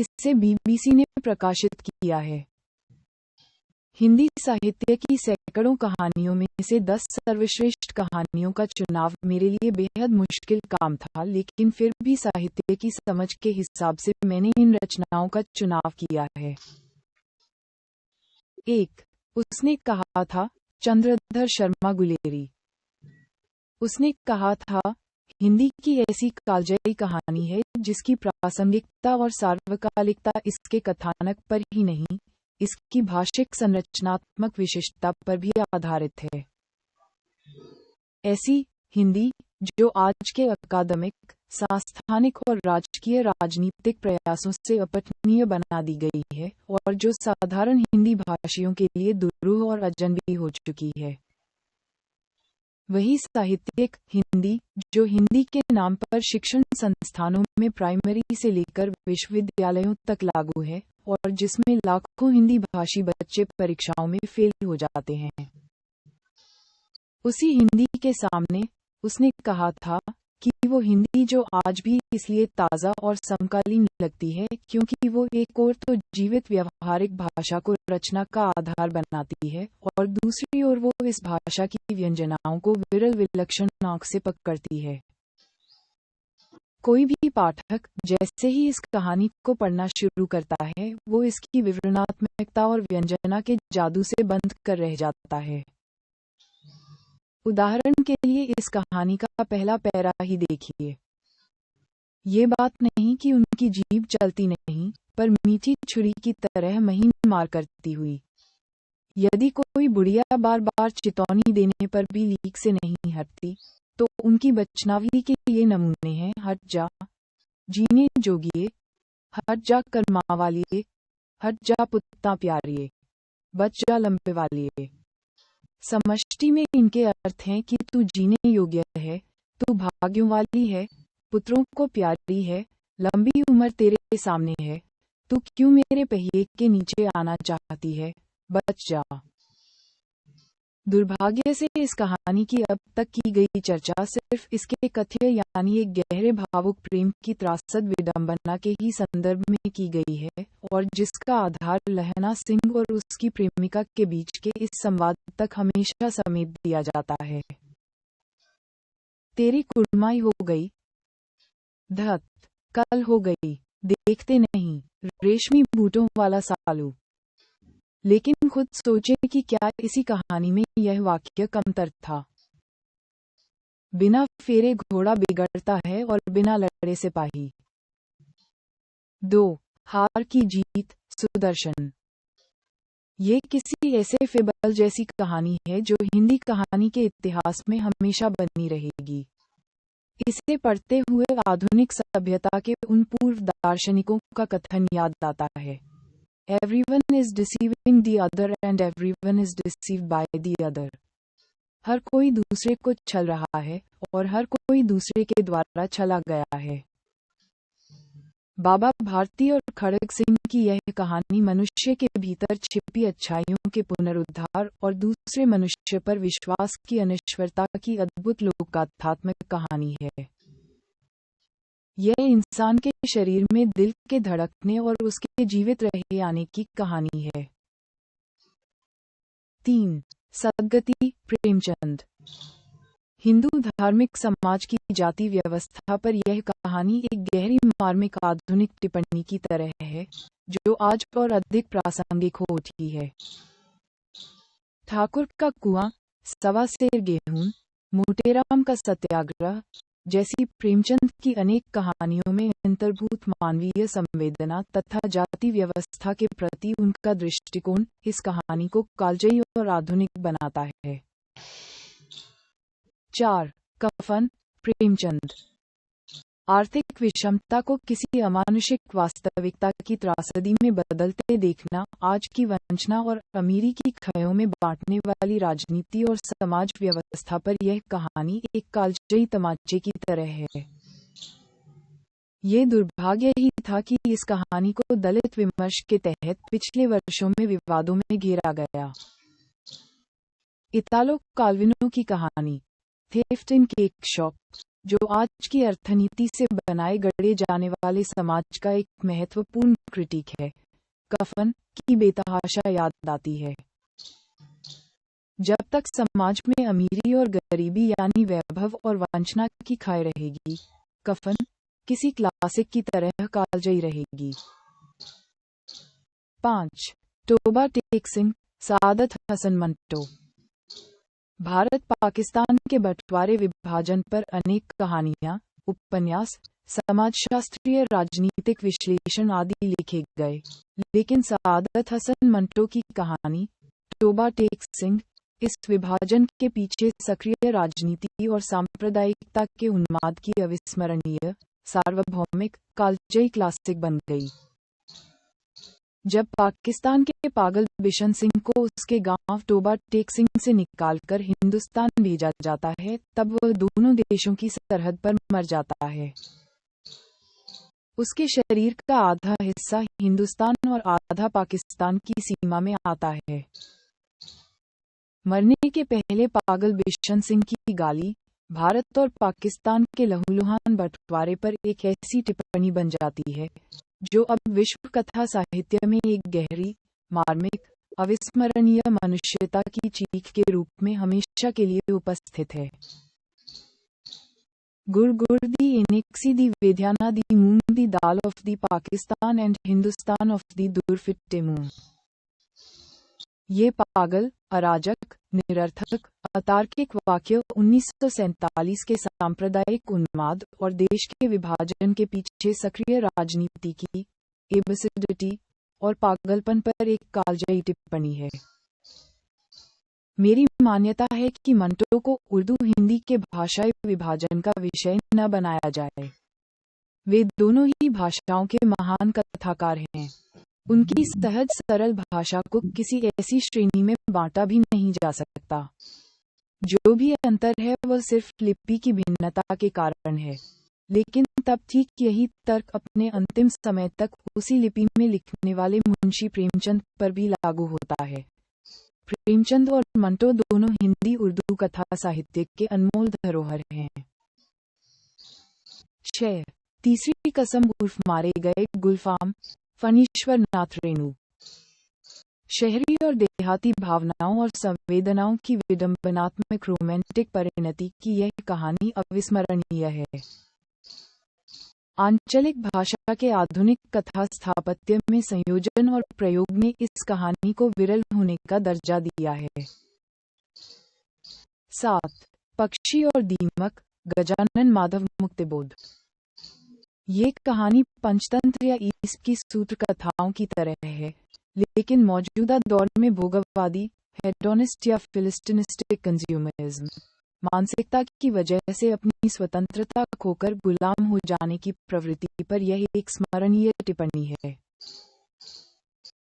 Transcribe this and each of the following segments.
इसे बीबीसी ने प्रकाशित किया है। हिंदी साहित्य की सैकड़ों कहानियों में से 10 सर्वश्रेष्ठ कहानियों का चुनाव मेरे लिए बेहद मुश्किल काम था, लेकिन फिर भी साहित्य की समझ के हिसाब से मैंने इन रचनाओं का चुनाव किया है। 1. उसने कहा था, चंद्रधर शर्मा गुलेरी। उसने कहा था, हिंदी की ऐसी कालजयी कहानी है जिसकी प्रासंगिकता और सार्वकालिकता इसके कथानक पर ही नहीं, इसकी भाषिक संरचनात्मक विशिष्टता पर भी आधारित है। ऐसी हिंदी जो आज के अकादमिक, सांस्थानिक और राजकीय राजनीतिक प्रयासों से अपठनीय बना दी गई है और जो साधारण हिंदी भाषियों के लिए दुरूह और अजनबी हो चुकी है। वही साहित्यिक हिंदी जो हिंदी के नाम पर शिक्षण संस्थानों में प्राइमरी से लेकर विश्वविद्यालयों तक लागू है और जिसमें लाखों हिंदी भाषी बच्चे परीक्षाओं में फेल हो जाते हैं। उसी हिंदी के सामने उसने कहा था कि वो हिंदी जो आज भी इसलिए ताज़ा और समकालीन लगती है क्योंकि वो एक ओर तो जीवित व्यवहारिक भाषा को रचना का आधार बनाती है और दूसरी ओर वो इस भाषा की व्यंजनाओं को विरल विलक्षण आंख से पकड़ती है। कोई भी पाठक जैसे ही इस कहानी को पढ़ना शुरू करता है, वो इसकी विवरणात्मकता और व्यंजना के जादू से बंध कर रह जाता है। उदाहरण के लिए इस कहानी का पहला पैरा ही देखिए। ये बात नहीं कि उनकी जीभ चलती नहीं, पर मीठी छुरी की तरह महीन मार करती हुई। यदि कोई बुढ़िया बार बार चितौनी देने पर भी लीक से नहीं हटती, तो उनकी बचनावली के ये नमूने हैं, हट जा जीने जोगिए, हट जा कर्मा वालिए, हट जा पुत्ता प्यारिए, बच जा लंबे वालिए। समष्टि में इनके अर्थ हैं कि तू जीने योग्य है, तू भाग्यों वाली है, पुत्रों को प्यारी है, लंबी उम्र तेरे सामने है, तू क्यों मेरे पहिए के नीचे आना चाहती है, बच जा। दुर्भाग्य से इस कहानी की अब तक की गई चर्चा सिर्फ इसके कथ्य यानी एक गहरे भावुक प्रेम की त्रासद विडंबना के ही संदर्भ में की गई है और जिसका आधार लहना सिंह और उसकी प्रेमिका के बीच के इस संवाद तक हमेशा समेट दिया जाता है। तेरी कुड़माई हो गई, धत कल हो गई, देखते नहीं, रेशमी बूटों वाला सालू। लेकिन खुद सोचे कि क्या इसी कहानी में यह वाक्य कमतर था। बिना फेरे घोड़ा बिगड़ता है और बिना लड़े सिपाही। 2. हार की जीत, सुदर्शन। ये किसी ऐसे फेबल जैसी कहानी है जो हिंदी कहानी के इतिहास में हमेशा बनी रहेगी। इसे पढ़ते हुए आधुनिक सभ्यता के उन पूर्व दार्शनिकों का कथन याद आता है, Everyone is deceiving the other and everyone is deceived by the other. हर कोई दूसरे को छल रहा है और हर कोई दूसरे के द्वारा छला गया है। बाबा भारती और खड़ग सिंह की यह कहानी मनुष्य के भीतर छिपी अच्छाइयों के पुनरुद्धार और दूसरे मनुष्य पर विश्वास की अनिश्वरता की अद्भुत लोकात्मक कहानी है। यह इंसान के शरीर में दिल के धड़कने और उसके जीवित रहे आने की कहानी है। 3. सद्गति, प्रेमचंद। हिंदू धार्मिक समाज की जाति व्यवस्था पर यह कहानी एक गहरी मार्मिक आधुनिक टिप्पणी की तरह है, जो आज और अधिक प्रासंगिक हो उठी है। ठाकुर का कुआं, सवा सेर गेहूं, मोटेराम का सत्याग्रह जैसी प्रेमचंद की अनेक कहानियों में अंतर्भूत मानवीय संवेदना तथा जाति व्यवस्था के प्रति उनका दृष्टिकोण इस कहानी को कालजयी और आधुनिक बनाता है। 4. कफन, प्रेमचंद। आर्थिक विषमता को किसी अमानुषिक वास्तविकता की त्रासदी में बदलते देखना आज की वंचना और अमीरी की खयों में बांटने वाली राजनीति और समाज व्यवस्था पर यह कहानी एक कालजयी तमाचे की तरह है। ये दुर्भाग्य ही था कि इस कहानी को दलित विमर्श के तहत पिछले वर्षों में विवादों में घेरा गया। इतालो काल्विनो की कहानी, थेफ्ट इन केक शॉप, जो आज की अर्थनीति से बनाए गढ़े जाने वाले समाज का एक महत्वपूर्ण क्रिटिक है। कफन की बेतहाशा याद आती है। जब तक समाज में अमीरी और गरीबी यानी वैभव और वंचना की खाई रहेगी, कफन किसी क्लासिक की तरह कालजयी रहेगी। 5. Toba take Singh, Saadat Hasan Manto. भारत पाकिस्तान के बंटवारे विभाजन पर अनेक कहानियां, उपन्यास, समाजशास्त्रीय राजनीतिक विश्लेषण आदि लिखे गए, लेकिन सादत हसन मंटो की कहानी टोबा टेक सिंह इस विभाजन के पीछे सक्रिय राजनीति और सांप्रदायिकता के उन्माद की अविस्मरणीय, सार्वभौमिक, कालजयी क्लासिक बन गई। जब पाकिस्तान के पागल बिशन सिंह को उसके गांव टोबा टेक सिंह से निकालकर हिंदुस्तान भेजा जाता है, तब वह दोनों देशों की सरहद पर मर जाता है। उसके शरीर का आधा हिस्सा हिंदुस्तान और आधा पाकिस्तान की सीमा में आता है। मरने के पहले पागल बिशन सिंह की गाली भारत और पाकिस्तान के लहूलुहान बंटवारे पर एक ऐसी टिप्पणी बन जाती है जो अब विश्व कथा साहित्य में एक गहरी, मार्मिक, अविस्मरणीय मनुष्यता की चीख के रूप में हमेशा के लिए उपस्थित है। गुड़ गुड़ दी इनिक्सी दी वेद्याना दी मूंग दी दाल ऑफ दी पाकिस्तान एंड हिंदुस्तान ऑफ दी दुरफिट्टे मूंग। ये पागल, अराजक, निरर्थक, अतार्किक वाक्य 1947 के सांप्रदायिक उन्माद और देश के विभाजन के पीछे सक्रिय राजनीति की एबसिडिटी और पागलपन पर एक कालजयी टिप्पणी है। मेरी मान्यता है कि मंटो को उर्दू हिंदी के भाषाई विभाजन का विषय न बनाया जाए। वे दोनों ही भाषाओं के महान कथाकार हैं। उनकी सहज सरल भाषा को किसी ऐसी श्रेणी में बांटा भी नहीं जा सकता। जो भी अंतर है वह सिर्फ लिपि की भिन्नता के कारण है, लेकिन तब ठीक यही तर्क अपने अंतिम समय तक उसी लिपि में लिखने वाले मुंशी प्रेमचंद पर भी लागू होता है। प्रेमचंद और मंटो दोनों हिंदी उर्दू कथा साहित्य के अनमोल धरोहर हैं। 6. तीसरी कसम उर्फ मारे गए गुलफाम फणीश्वर नाथ रेणु। शहरी और देहाती भावनाओं और संवेदनाओं की विडंबनात्मक रोमांटिक परिणति की यह कहानी अविस्मरणीय है। आंचलिक भाषा के आधुनिक कथा स्थापत्य में संयोजन और प्रयोग ने इस कहानी को विरल होने का दर्जा दिया है। 7. पक्षी और दीमक, गजानन माधव मुक्तिबोध। ये कहानी पंचतंत्र या ईस्प की सूत्र कथाओं की तरह है, लेकिन मौजूदा दौर में भोगवादी, हेडोनिस्ट या फिलिस्टिनिस्टिक कंज्यूमरिज्म मानसिकता की वजह से अपनी स्वतंत्रता खोकर गुलाम हो जाने की प्रवृत्ति पर यह एक स्मरणीय टिप्पणी है।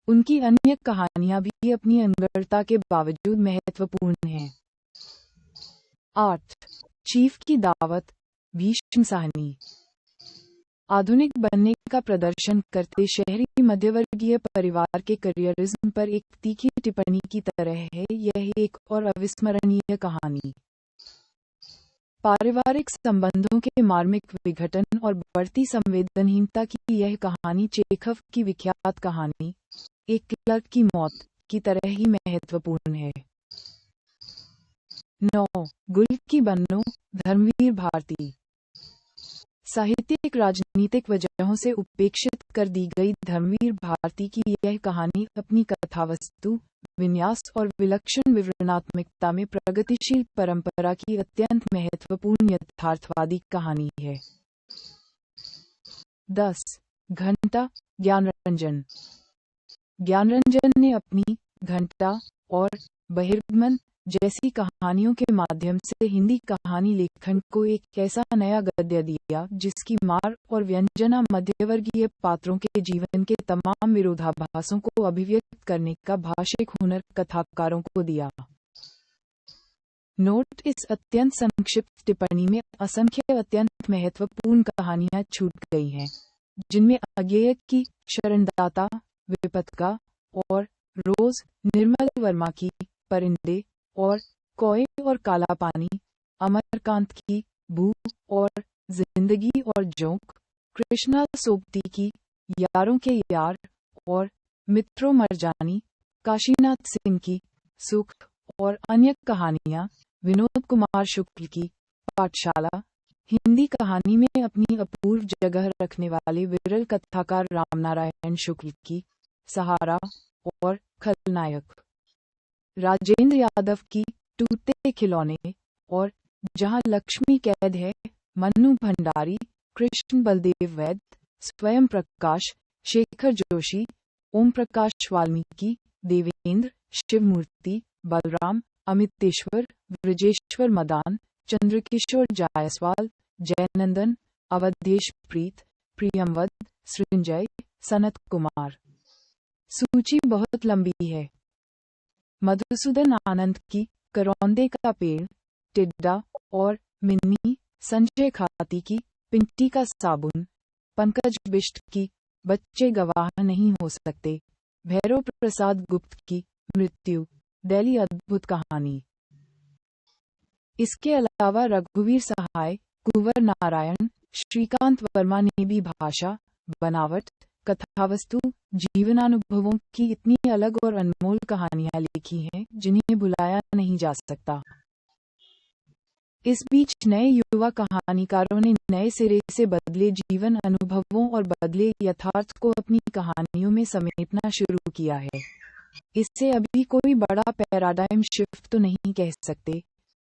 उनकी अन्य कहानियां भी अपनी अनगढ़ता के बावजूद महत्वपूर्ण हैं। 8. चीफ की दावत, भीष्म साहनी। आधुनिक बनने का प्रदर्शन करते शहरी मध्यवर्गीय परिवार के करियरिज्म पर एक तीखी टिप्पणी की तरह है यह एक और अविस्मरणीय कहानी। पारिवारिक संबंधों के मार्मिक विघटन और बढ़ती संवेदनहीनता की यह कहानी चेखव की विख्यात कहानी एक क्लर्क की मौत की तरह ही महत्वपूर्ण है। 9. गुल की बन्नो, धर्मवीर भारती। साहित्यिक राजनीतिक वजहों से उपेक्षित कर दी गई धर्मवीर भारती की यह कहानी अपनी कथावस्तु, विन्यास और विलक्षण विवरणात्मकता में प्रगतिशील परंपरा की अत्यंत महत्वपूर्ण यथार्थवादी कहानी है। 10. घंटा, ज्ञानरंजन। ज्ञानरंजन ने अपनी घंटा और बहिर्गमन जैसी कहानियों के माध्यम से हिंदी कहानी लेखन को एक ऐसा नया गद्य दिया जिसकी मार और व्यंजना मध्यवर्गीय पात्रों के जीवन के तमाम विरोधाभासों को अभिव्यक्त करने का भाषिक हुनर कथाकारों को दिया। नोट, इस अत्यंत संक्षिप्त टिप्पणी में असंख्य अत्यंत महत्वपूर्ण कहानियां छूट गई हैं, जिनमें अज्ञेय की शरणदाता, विपत्का और रोज, निर्मल वर्मा की परिंदे और कोय और काला पानी, अमरकांत की बू और जिंदगी और जोंक, कृष्णा सोबती की यारों के यार और मित्रों मरजानी, काशीनाथ सिंह की सुख और अन्य कहानियां, विनोद कुमार शुक्ल की पाठशाला, हिंदी कहानी में अपनी अपूर्व जगह रखने वाले विरल कथाकार रामनारायण शुक्ल की सहारा और खलनायक, राजेंद्र यादव की टूटते खिलौने और जहां लक्ष्मी कैद है, मन्नू भंडारी, कृष्ण बलदेव वैद, स्वयं प्रकाश, शेखर जोशी, ओम प्रकाश वाल्मीकि, देवेंद्र, शिवमूर्ति, बलराम, अमितेश्वर, ब्रजेश्वर मदान, चंद्रकिशोर जायसवाल, जयनंदन, अवधेश प्रीत, प्रियमवद, सृंजय, सनत कुमार। सूची बहुत लंबी है। मधुसूदन आनंद की करौंदे का पेड़, टिड्डा और मिन्नी, संजय खाती की पिंटी का साबुन, पंकज बिष्ट की बच्चे गवाह नहीं हो सकते, भैरव प्रसाद गुप्त की मृत्यु, दिल्ली अद्भुत कहानी। इसके अलावा रघुवीर सहाय, कुंवर नारायण, श्रीकांत वर्मा ने भी भाषा, बनावट, कथावस्तु, जीवनानुभवों की इतनी अलग और अनमोल कहानियां लिखी हैं जिन्हें भुलाया नहीं जा सकता। इस बीच नए युवा कहानीकारों ने नए सिरे से बदले जीवन अनुभवों और बदले यथार्थ को अपनी कहानियों में समेटना शुरू किया है। इससे अभी कोई बड़ा पैराडाइम शिफ्ट तो नहीं कह सकते,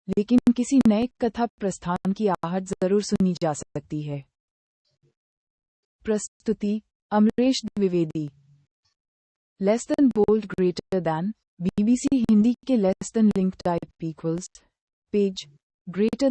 लेकिन किसी नए कथा प्रस्थान की आहट जरूर सुनी जा सकती है। प्रस्तुति Amresh Dwivedi. Less than bold greater than, BBC Hindi के less than link type equals, page, greater